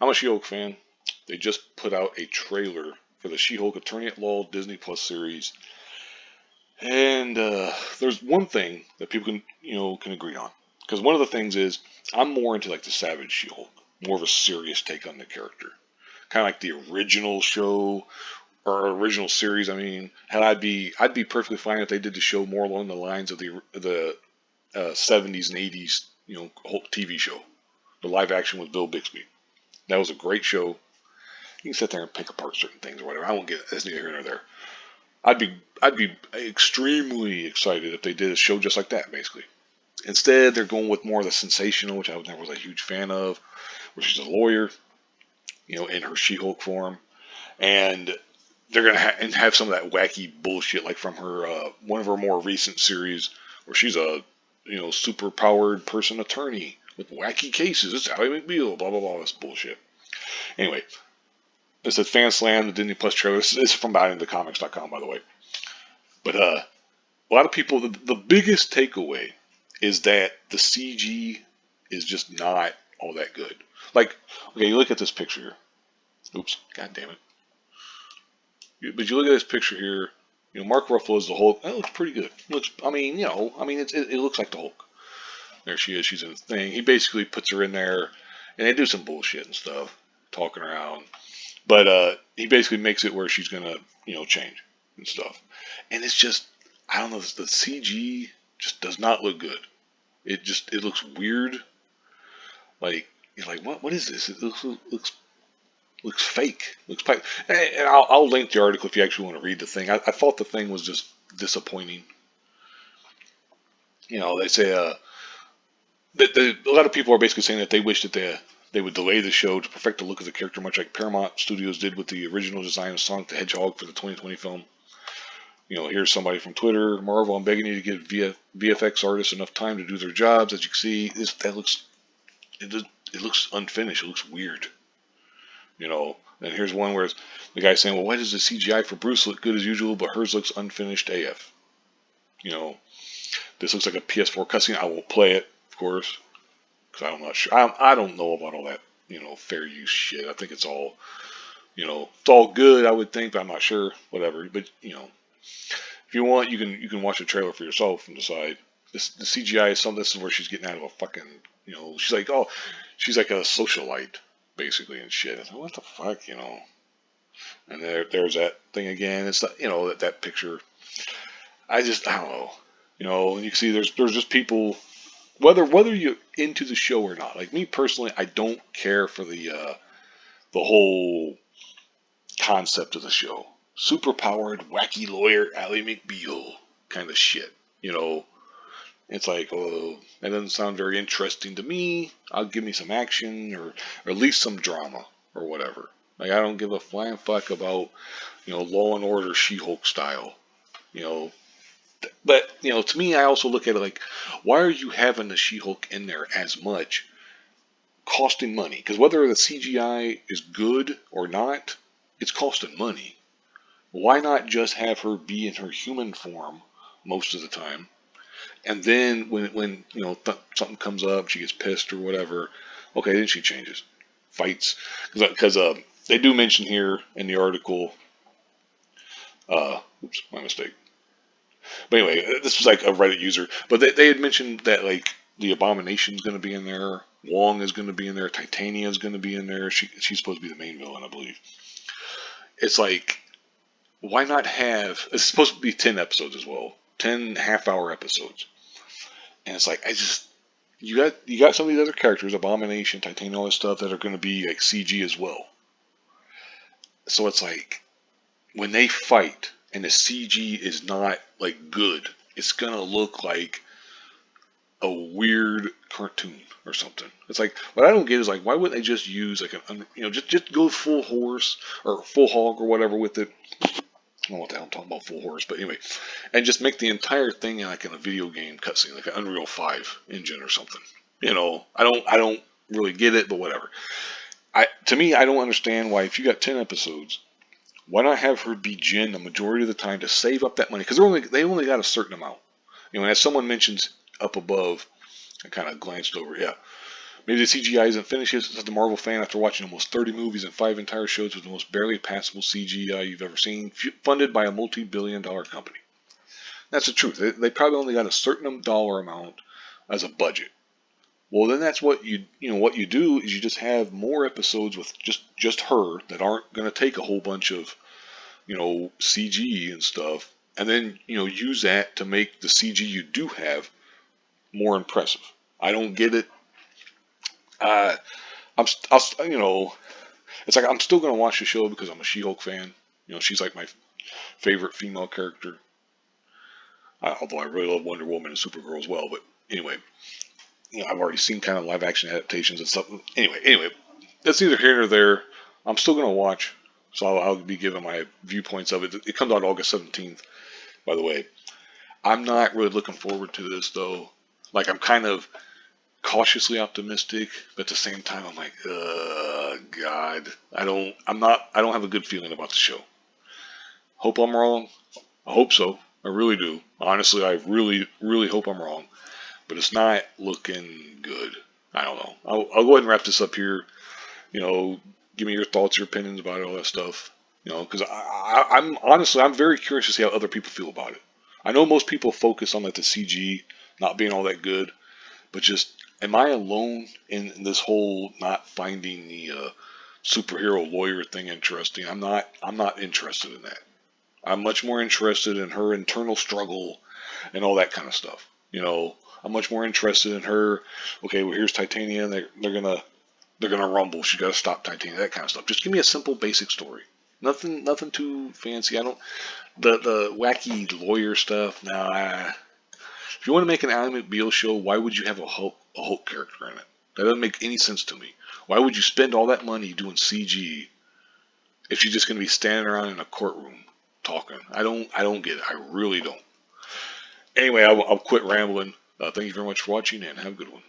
I'm a She-Hulk fan. They just put out a trailer for the She-Hulk Attorney at Law Disney Plus series, and there's one thing that people can agree on. Because one of the things is I'm more into like the Savage She-Hulk, more of a serious take on the character, kind of like the original show or original series. I mean, I'd be perfectly fine if they did the show more along the lines of the 70s and 80s, Hulk TV show, the live action with Bill Bixby. That was a great show. You can sit there and pick apart certain things or whatever. I won't get it. That's neither here nor there. I'd be extremely excited if they did a show just like that, basically. Instead, they're going with more of the sensational, which I never was a huge fan of, where she's a lawyer, in her She-Hulk form, and they're gonna have some of that wacky bullshit, like from her one of her more recent series, where she's a super powered person attorney with wacky cases. It's Ally McBeal, blah blah blah. This bullshit. Anyway, it's a fan slam, the Disney Plus trailer. This is from BuyInTheComics.com, by the way. But a lot of people, the biggest takeaway is that the CG is just not all that good. Like, okay, you look at this picture here. Oops, god damn it. But you look at this picture here. Mark Ruffalo is the Hulk. That looks pretty good. It looks like the Hulk. There she is. She's in the thing. He basically puts her in there, and they do some bullshit and stuff, talking around. But he basically makes it where she's gonna, change and stuff. And it's just, I don't know, the CG just does not look good. It looks weird. Like you're like, what is this? It looks fake. Looks fake. And I'll link the article if you actually want to read the thing. I thought the thing was just disappointing. They say a lot of people are basically saying that they wish that they would delay the show to perfect the look of the character, much like Paramount Studios did with the original design of Sonic the Hedgehog for the 2020 film. Here's somebody from Twitter. Marvel, I'm begging you to give VFX artists enough time to do their jobs. As you can see, it looks unfinished. It looks weird. And here's one where the guy's saying, well, why does the CGI for Bruce look good as usual, but hers looks unfinished AF? This looks like a PS4 cutscene. I won't play it, of course, because I'm not sure. I don't know about all that, fair use shit. I think it's all, it's all good, I would think, but I'm not sure. Whatever. But, if you want, you can watch the trailer for yourself and decide. The CGI is something. This is where she's getting out of a fucking, she's like a socialite, basically, and shit. It's like, what the fuck, And there's that thing again. It's not, that picture. I don't know. And you can see there's just people, whether you're into the show or not. Like me personally, I don't care for the whole concept of the show. Super powered, wacky lawyer Ally McBeal kind of shit. It's like, oh, that doesn't sound very interesting to me. I'll give me some action or at least some drama or whatever. Like I don't give a flying fuck about Law and Order She-Hulk style. But to me, I also look at it like, why are you having the She-Hulk in there as much, costing money? Because whether the CGI is good or not, it's costing money. Why not just have her be in her human form most of the time, and then when something comes up, she gets pissed or whatever, okay, then she changes, fights, because they do mention here in the article, oops, my mistake. But anyway, this was like a Reddit user, but they had mentioned that like the Abomination's going to be in there, Wong is going to be in there, Titania is going to be in there. She's supposed to be the main villain, I believe. It's like, why not have? It's supposed to be 10 episodes as well, 10 half-hour episodes, and it's like you got some of these other characters, Abomination, Titania, all this stuff that are going to be like CG as well. So it's like when they fight and the CG is not like good, it's gonna look like a weird cartoon or something. It's like, what I don't get is like, why wouldn't they just use like just go full horse or full hog or whatever with it. I don't know what the hell I'm talking about, full horse, but anyway, and just make the entire thing like in a video game cutscene, like an Unreal 5 engine or something. I don't really get it, but whatever. To me, I don't understand why, if you got 10 episodes, why not have her be Jin the majority of the time to save up that money? Because they only got a certain amount. As someone mentions up above, I kind of glanced over, yeah. Maybe the CGI isn't finished yet, says the Marvel fan after watching almost 30 movies and 5 entire shows with the most barely passable CGI you've ever seen, funded by a multi-billion-dollar company. That's the truth. They probably only got a certain dollar amount as a budget. Well, then that's what what you do is you just have more episodes with just her that aren't going to take a whole bunch of CG and stuff, and then use that to make the CG you do have more impressive. I don't get it. Uh, it's like I'm still gonna watch the show because I'm a She-Hulk fan. She's like my favorite female character. Although I really love Wonder Woman and Supergirl as well. But anyway, I've already seen kind of live action adaptations and stuff. Anyway, that's neither here nor there. I'm still gonna watch, so I'll be giving my viewpoints of it. It comes out August 17th, by the way. I'm not really looking forward to this though. Like I'm kind of cautiously optimistic, but at the same time I'm like, God, I don't have a good feeling about the show. Hope I'm wrong. I hope so. I really do. Honestly, I really, really hope I'm wrong. But it's not looking good. I don't know. I'll go ahead and wrap this up here. Give me your thoughts, your opinions about it, all that stuff. Because I'm honestly, I'm very curious to see how other people feel about it. I know most people focus on like the CG not being all that good, but just am I alone in this whole not finding the superhero lawyer thing interesting? I'm not. I'm not interested in that. I'm much more interested in her internal struggle and all that kind of stuff. I'm much more interested in her. Okay, well here's Titania. They're gonna rumble. She's got to stop Titania. That kind of stuff. Just give me a simple, basic story. Nothing too fancy. I don't the wacky lawyer stuff. Nah. If you want to make an Ally McBeal show, why would you have a Hulk character in it? That doesn't make any sense to me. Why would you spend all that money doing CG if she's just going to be standing around in a courtroom talking? I don't get it. I really don't. Anyway, I'll quit rambling. Thank you very much for watching and have a good one.